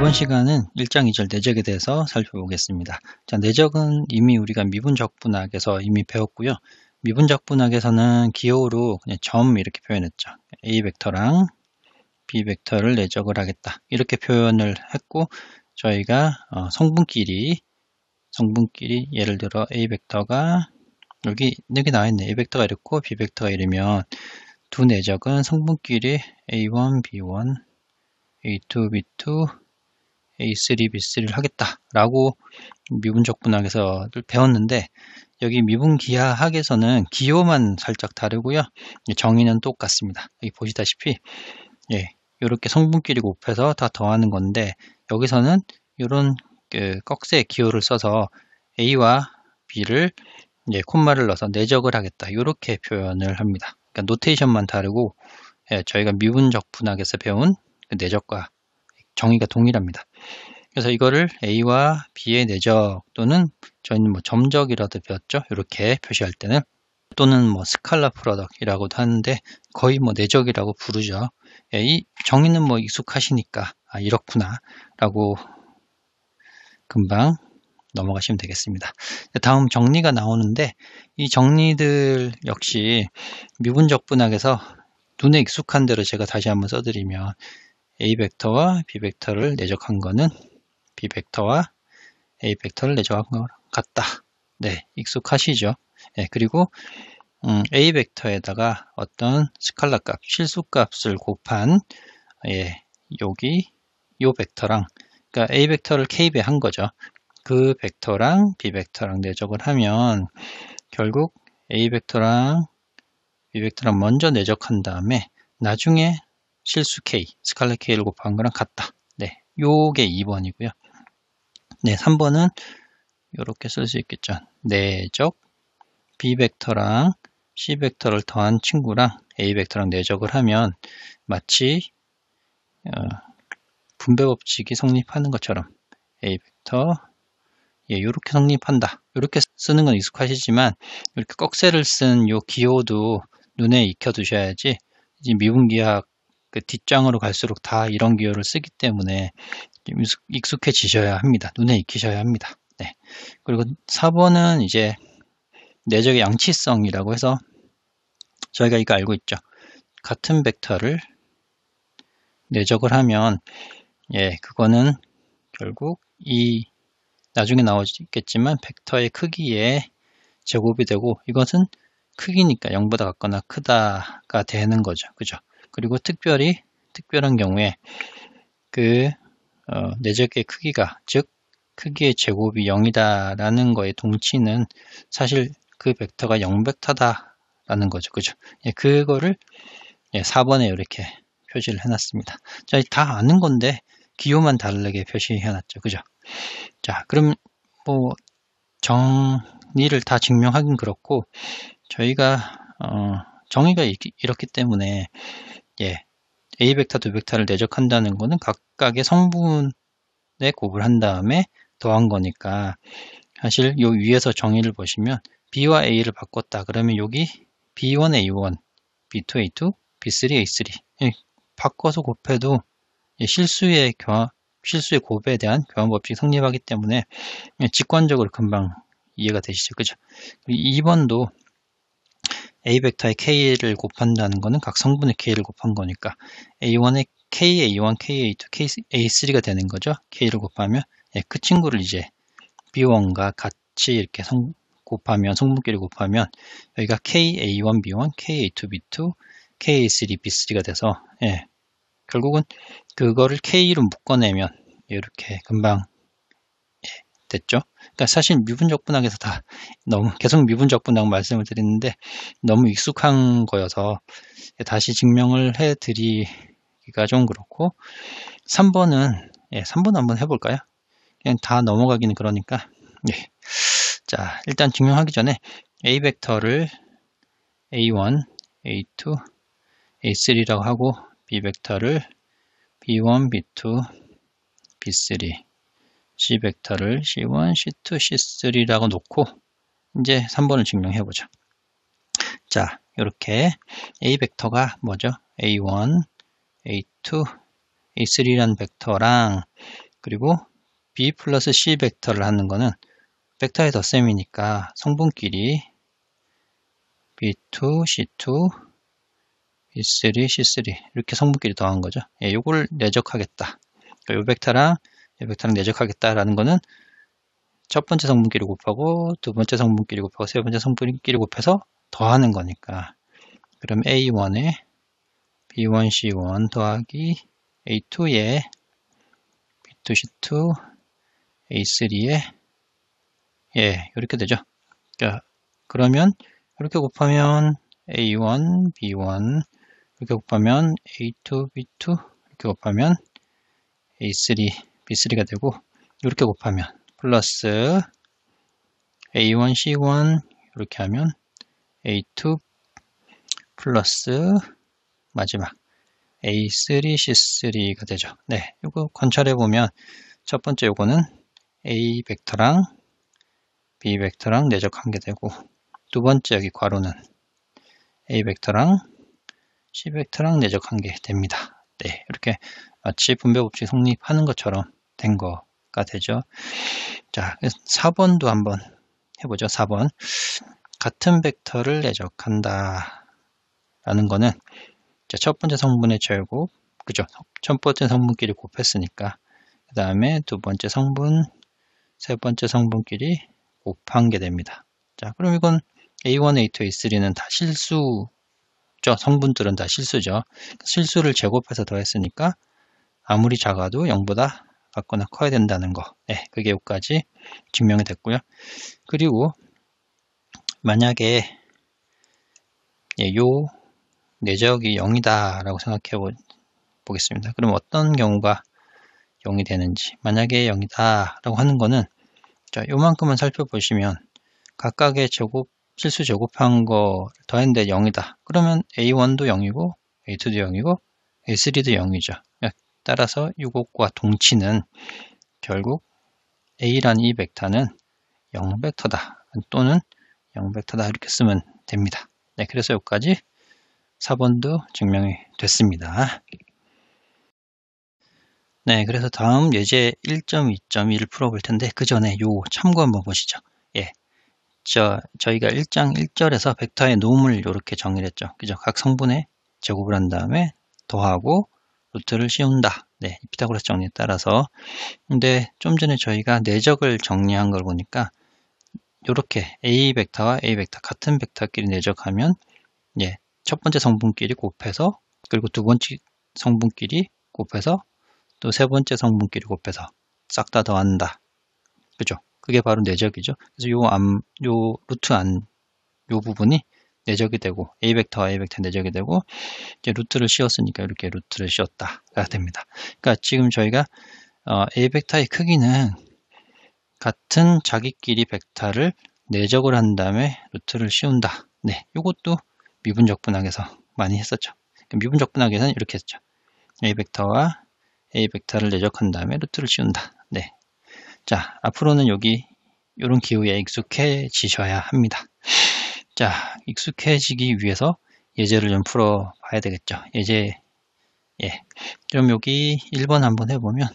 이번 시간은 1장 2절 내적에 대해서 살펴보겠습니다. 자, 내적은 이미 우리가 미분적분학에서 이미 배웠고요. 미분적분학에서는 기호로 그냥 점 이렇게 표현했죠. A 벡터랑 B 벡터를 내적을 하겠다. 이렇게 표현을 했고, 저희가 성분끼리 예를 들어 A 벡터가 여기 나와 있네. A 벡터가 이렇고 B 벡터가 이러면 두 내적은 성분끼리 A1, B1, A2, B2, A3, B3를 하겠다라고 미분적분학에서 배웠는데, 여기 미분기하학에서는 기호만 살짝 다르고요. 정의는 똑같습니다. 여기 보시다시피 이렇게 성분끼리 곱해서 다 더하는 건데, 여기서는 이런 꺽쇠 기호를 써서 A와 B를 콤마를 넣어서 내적을 하겠다, 이렇게 표현을 합니다. 그러니까 노테이션만 다르고 저희가 미분적분학에서 배운 내적과 정의가 동일합니다. 그래서 이거를 A와 B의 내적, 또는 저희는 점적이라도 배웠죠. 이렇게 표시할 때는, 또는 스칼라 프로덕이라고도 하는데 거의 내적이라고 부르죠. 이 정의는 익숙하시니까 이렇구나 라고 금방 넘어가시면 되겠습니다. 다음 정리가 나오는데, 이 정리들 역시 미분적분학에서 눈에 익숙한 대로 제가 다시 한번 써드리면, A 벡터와 B 벡터를 내적한 거는 B 벡터와 A 벡터를 내적한 것 같다. 네, 익숙하시죠? 그리고 A 벡터에다가 어떤 스칼라 값, 실수값을 곱한 여기 요 벡터랑, 그러니까 A 벡터를 K배 한 거죠. 그 벡터랑 B 벡터랑 내적을 하면 결국 A 벡터랑 B 벡터랑 먼저 내적한 다음에 나중에 실수 K, 스칼라 K를 곱한 거랑 같다. 네, 요게 2번이고요. 네, 3번은 이렇게 쓸 수 있겠죠. 내적 B 벡터랑 C 벡터를 더한 친구랑 A 벡터랑 내적을 하면 마치 분배 법칙이 성립하는 것처럼 A 벡터 이렇게 성립한다. 이렇게 쓰는 건 익숙하시지만, 이렇게 꺽쇠를 쓴 요 기호도 눈에 익혀 두셔야지, 이제 미분기학 뒷장으로 갈수록 다 이런 기호를 쓰기 때문에 익숙해지셔야 합니다. 눈에 익히셔야 합니다. 네. 그리고 4번은 이제 내적의 양치성이라고 해서, 저희가 이거 알고 있죠. 같은 벡터를 내적을 하면 그거는 결국 이 나중에 나오겠지만 벡터의 크기의 제곱이 되고, 이것은 크기니까 0보다 같거나 크다가 되는 거죠. 그죠? 그리고 특별한 경우에 내적의 크기가, 즉 크기의 제곱이 0이다라는 거의 동치는 사실 그 벡터가 0벡터다라는 거죠. 그죠? 그거를 4번에 이렇게 표시를 해놨습니다. 자, 다 아는 건데 기호만 다르게 표시해놨죠. 그죠? 자, 그럼 정의를 다 증명하긴 그렇고, 저희가 정의가 이렇기 때문에 A 벡터, 두 벡터를 내적한다는 거는 각각의 성분에 곱을 한 다음에 더한 거니까, 사실 요 위에서 정의를 보시면 B와 A를 바꿨다 그러면 여기 B1 A1, B2 A2, B3 A3 바꿔서 곱해도 실수의 곱에 대한 교환 법칙이 성립하기 때문에 직관적으로 금방 이해가 되시죠. 그죠? 2번도 A 벡터의 K를 곱한다는 거는 각 성분의 K를 곱한 거니까 A1의 K, A1, K, A2, K, A3가 되는 거죠. K를 곱하면 그 친구를 이제 B1과 같이 이렇게 곱하면, 성분끼리 곱하면 여기가 K, A1, B1, K, A2, B2, K, A3, B3가 돼서 결국은 그거를 K로 묶어내면 이렇게 금방 됐죠. 그러니까 사실 미분적분학에서 다 계속 미분적분학 말씀을 드리는데 너무 익숙한 거여서 다시 증명을 해드리기가 좀 그렇고, 3번은 3번 한번 해볼까요? 그냥 다 넘어가기는 그러니까. 자, 일단 증명하기 전에 A 벡터를 A1, A2, A3라고 하고, B 벡터를 B1, B2, B3, C 벡터를 C1, C2, C3라고 놓고 이제 3번을 증명해보죠. 자, 이렇게 A 벡터가 뭐죠? A1, A2, A3라는 벡터랑 그리고 B 플러스 C 벡터를 하는 거는 벡터의 덧셈이니까 성분끼리 B2, C2, B3, C3 이렇게 성분끼리 더한 거죠. 예, 요걸 내적하겠다. 그러니까 요 벡터랑 이 벡터랑 내적하겠다라는 거는 첫 번째 성분끼리 곱하고 두 번째 성분끼리 곱하고 세 번째 성분끼리 곱해서 더하는 거니까, 그럼 A1에 B1, C1 더하기 A2에 B2, C2, A3에 예, 이렇게 되죠. 그러면 이렇게 곱하면 A1, B1 이렇게 곱하면 A2, B2 이렇게 곱하면 A3, B3가 되고, 이렇게 곱하면 플러스 A1, C1 이렇게 하면 A2 플러스 마지막 A3, C3가 되죠. 네, 이거 관찰해보면 첫 번째 요거는 A 벡터랑 B 벡터랑 내적한 게 되고, 두 번째 여기 괄호는 A 벡터랑 C 벡터랑 내적한 게 됩니다. 네, 이렇게 마치 분배 법칙 성립하는 것처럼 된 거가 되죠. 자, 4번도 한번 해보죠. 4번. 같은 벡터를 내적한다 라는 거는 첫 번째 성분의 제곱, 그죠? 첫 번째 성분끼리 곱했으니까 그 다음에 두 번째 성분, 세 번째 성분끼리 곱한 게 됩니다. 자, 그럼 이건 A1, A2, A3는 다 실수죠. 성분들은 다 실수죠. 실수를 제곱해서 더했으니까 아무리 작아도 0보다 같거나 커야 된다는 거. 네, 그게 여기까지 증명이 됐고요. 그리고 만약에 요 내적이 0이다 라고 생각해 보겠습니다. 그럼 어떤 경우가 0이 되는지, 만약에 0이다 라고 하는 거는 자, 요만큼만 살펴보시면 각각의 제곱, 실수 제곱한 거 더했는데 0이다. 그러면 A1도 0이고 A2도 0이고 A3도 0이죠. 따라서 이것과 동치는 결국 A라는 이 벡터는 0벡터다 또는 0벡터다 이렇게 쓰면 됩니다. 네, 그래서 여기까지 4번도 증명이 됐습니다. 네, 그래서 다음 예제 1.2.1을 풀어볼 텐데 그 전에 요 참고 한번 보시죠. 예, 저희가 1장 1절에서 벡터의 놈을 이렇게 정의를 했죠. 그죠? 각 성분의 제곱을 한 다음에 더하고 루트를 씌운다. 네, 피타고라스 정리에 따라서. 근데 좀 전에 저희가 내적을 정리한 걸 보니까 이렇게 A 벡터와 A 벡터 같은 벡터끼리 내적하면 예, 첫 번째 성분끼리 곱해서, 그리고 두 번째 성분끼리 곱해서, 또 세 번째 성분끼리 곱해서 싹 다 더한다. 그죠? 그게 바로 내적이죠. 그래서 요 루트 요 부분이 내적이 되고, A 벡터와 A 벡터 내적이 되고, 이제 루트를 씌웠으니까 이렇게 루트를 씌웠다가 됩니다. 그러니까 지금 저희가 A 벡터의 크기는 같은 자기끼리 벡터를 내적을 한 다음에 루트를 씌운다. 네, 이것도 미분적 분학에서 많이 했었죠. 미분적 분학에서는 이렇게 했죠. A 벡터와 A 벡터를 내적한 다음에 루트를 씌운다. 네. 자, 앞으로는 여기 이런 기호에 익숙해지셔야 합니다. 자, 익숙해지기 위해서 예제를 좀 풀어 봐야 되겠죠. 예제, 예. 그럼 여기 1번 한번 해보면,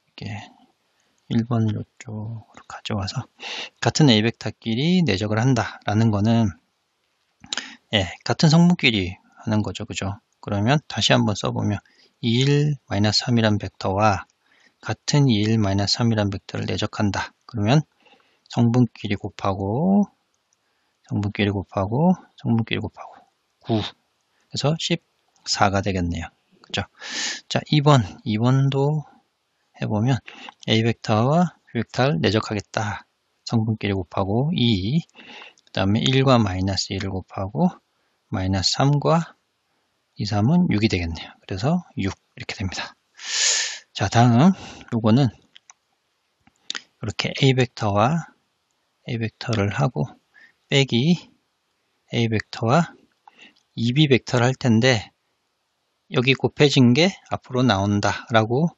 이렇게 1번을 이쪽으로 가져와서 같은 A 벡터끼리 내적을 한다라는 거는 예, 같은 성분끼리 하는 거죠. 그죠? 그러면 다시 한번 써보면 21-3이란 벡터와 같은 21-3이란 벡터를 내적한다. 그러면 성분끼리 곱하고 성분끼리 곱하고 성분끼리 곱하고 9. 그래서 14가 되겠네요. 그죠? 자, 2번도 해보면 A 벡터와 B 벡터를 내적하겠다. 성분끼리 곱하고 2. 그 다음에 1과 마이너스 1을 곱하고 마이너스 3과 2, 3은 6이 되겠네요. 그래서 6 이렇게 됩니다. 자, 다음 요거는 이렇게 A 벡터와 A 벡터를 하고 빼기 A 벡터와 2B 벡터를 할 텐데 여기 곱해진 게 앞으로 나온다 라고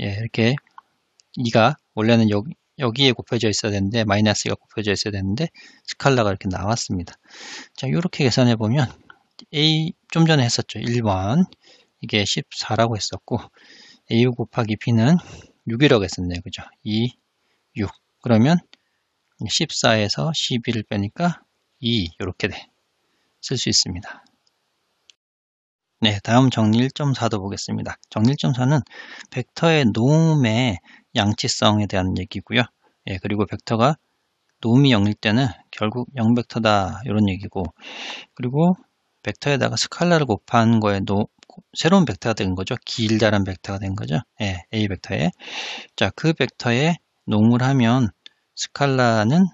예, 이렇게 2가 원래는 여기에 곱해져 있어야 되는데 마이너스가 곱해져 있어야 되는데 스칼라가 이렇게 나왔습니다. 자, 이렇게 계산해 보면 A 좀 전에 했었죠. 1번 이게 14라고 했었고 A 곱하기 B는 6이라고 했었네요. 그죠? 2, 6. 그러면 14에서 12를 빼니까 2 이렇게 쓸 수 있습니다. 네, 다음 정리 1.4도 보겠습니다. 정리 1.4는 벡터의 노음의 양치성에 대한 얘기고요. 예, 그리고 벡터가 노음이 0일 때는 결국 0벡터다 이런 얘기고, 그리고 벡터에다가 스칼라를 곱한 거에 새로운 벡터가 된 거죠. 길다란 벡터가 된 거죠. 예, A 벡터에. 자, 그 벡터에 농을 하면 스칼라는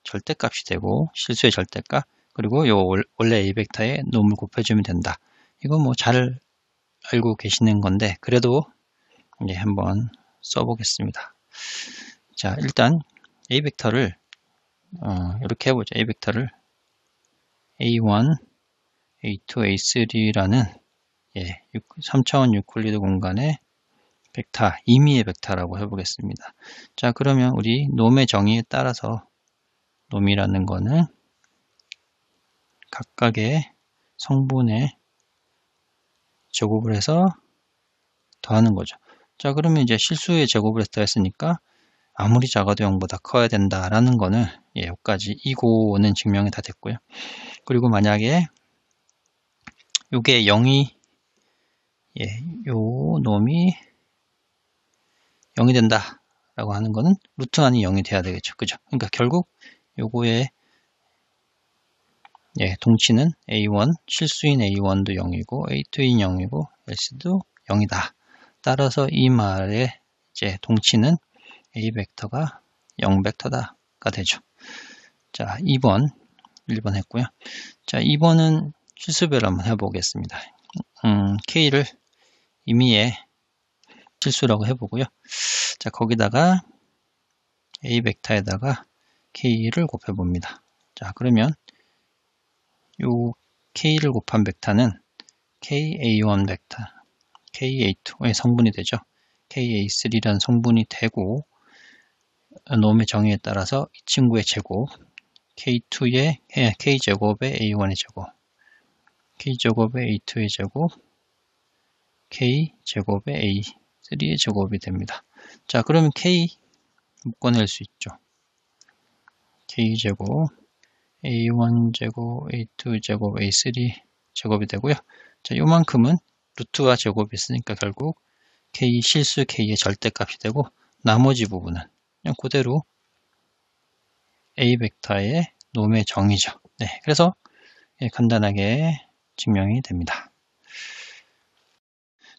절대값이 되고 실수의 절대값, 그리고 요 원래 A 벡터에 놈을 곱해주면 된다. 이거 뭐 잘 알고 계시는 건데 그래도 이제 한번 써보겠습니다. 자, 일단 A 벡터를 이렇게 해보죠. A 벡터를 A1, A2, A3라는 3차원 유클리드 공간의 벡터, 임의의 벡터라고 해보겠습니다. 자, 그러면 우리 놈의 정의에 따라서 놈이라는 거는 각각의 성분의 제곱을 해서 더하는 거죠. 자, 그러면 이제 실수의 제곱을 해서 더했으니까 아무리 작아도 0보다 커야 된다라는 거는 여기까지 이고는 증명이 다 됐고요. 그리고 만약에 요게 0이 요 놈이 0이 된다 라고 하는 거는 루트 안이 0이 돼야 되겠죠. 그죠? 그러니까 결국 요거의 동치는 A1, 실수인 A1도 0이고 A2인 0이고 S도 0이다. 따라서 이 말의 이제 동치는 A 벡터가 0벡터다가 되죠. 자, 2번, 1번 했고요. 자, 2번은 실수별 한번 해보겠습니다. K를 임의의 실수라고 해보고요. 자, 거기다가 A 벡터에다가 K를 곱해봅니다. 자, 그러면 요 K를 곱한 벡터는 KA1 벡터, KA2의 성분이 되죠. KA3라는 성분이 되고, 놈의 정의에 따라서 이 친구의 제곱, K2의 K제곱의 A1의 제곱, K제곱의 A2의 제곱, K제곱의 A3의 제곱이 됩니다. 자, 그러면 K 묶어낼 수 있죠. K제곱, A1제곱, A2제곱, A3 제곱이 되고요. 자, 요만큼은 루트와 제곱이 있으니까 결국 K 실수 K의 절대값이 되고, 나머지 부분은 그냥 그대로 A 벡터의 놈의 정의죠. 네, 그래서 간단하게 증명이 됩니다.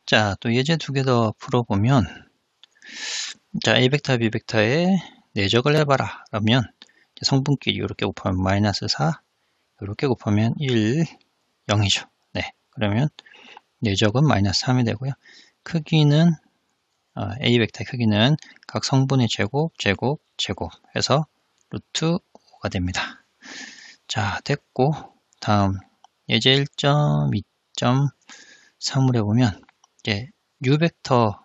자, 또 예제 두 개 더 풀어보면, 자, A 벡터, B 벡터의 내적을 해봐라. 그러면 성분끼리 이렇게 곱하면 마이너스 4, 이렇게 곱하면 1, 0이죠. 네, 그러면 내적은 마이너스 3이 되고요. 크기는 A 벡터의 크기는 각 성분의 제곱, 제곱, 제곱 해서 루트 5가 됩니다. 자, 됐고, 다음 예제 1.2.3을 해보면 U 벡터,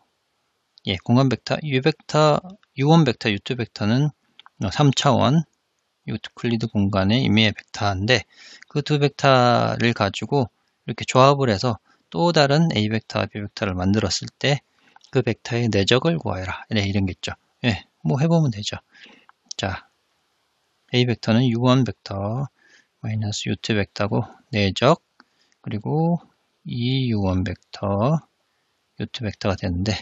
공간 벡터, U 벡터, U1 벡터, U2 벡터는 3차원 유클리드 공간의 임의의 벡터인데, 그 두 벡터를 가지고 이렇게 조합을 해서 또 다른 A 벡터와 B 벡터를 만들었을 때 그 벡터의 내적을 구하여라. 이런 게 있죠. 뭐 해보면 되죠. 자, A 벡터는 U1 벡터 마이너스 U2 벡터고 내적, 그리고 U1 벡터 U2 벡터가 되는데,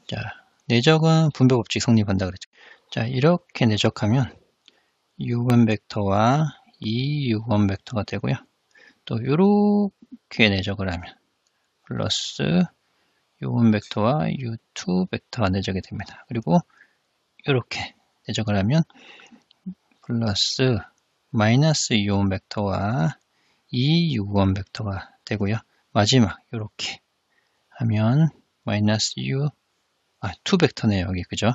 자, 내적은 분배 법칙 성립한다 그랬죠. 자, 이렇게 내적하면 U1 벡터와 U1 벡터가 되고요. 또 이렇게 내적을 하면 플러스 U1 벡터와 U2 벡터가 내적이 됩니다. 그리고 이렇게 내적을 하면 플러스 마이너스 U1 벡터와 U1 벡터가 되고요. 마지막 이렇게 하면 마이너스2 벡터네요. 여기 그죠?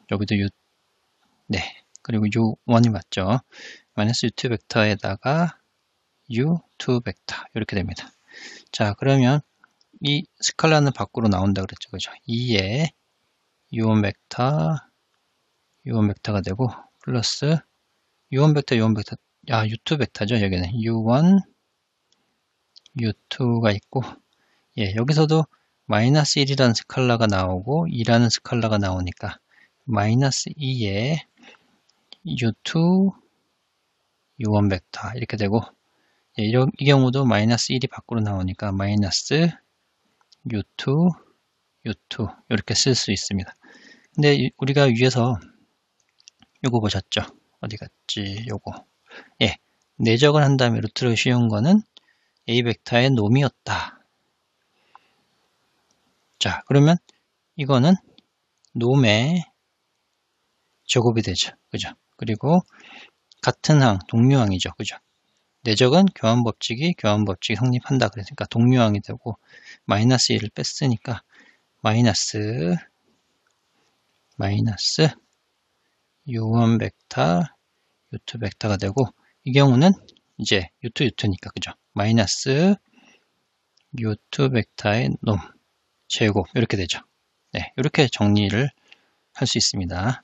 여기도 그리고 U1이 맞죠? 마이너스 U2 벡터에다가 U2 벡터 이렇게 됩니다. 자, 그러면 이 스칼라는 밖으로 나온다 그랬죠. 그죠? 2에 U1 벡터가 되고 플러스 U1 벡터, U2 벡터죠. 여기는 U1, U2가 있고, 여기서도 마이너스 1이라는 스칼라가 나오고 2라는 스칼라가 나오니까 마이너스 2에 U2, U1 벡터 이렇게 되고, 이 경우도 마이너스 1이 밖으로 나오니까 마이너스 U2, U2 이렇게 쓸 수 있습니다. 근데 우리가 위에서 요거 보셨죠? 어디 갔지? 요거. 예, 내적을 한 다음에 루트를 씌운 거는 A 벡터의 놈이었다. 자, 그러면 이거는 놈의 제곱이 되죠. 그죠? 그리고 같은 항, 동류항이죠. 그죠? 내적은 교환법칙이 성립한다. 그러니까 동류항이 되고, 마이너스 1을 뺐으니까 마이너스 U1 벡터, U2 벡터가 되고, 이 경우는 이제 U2, U2니까 그죠? 마이너스 U2 벡터의 놈 제곱 이렇게 되죠. 네, 이렇게 정리를 할 수 있습니다.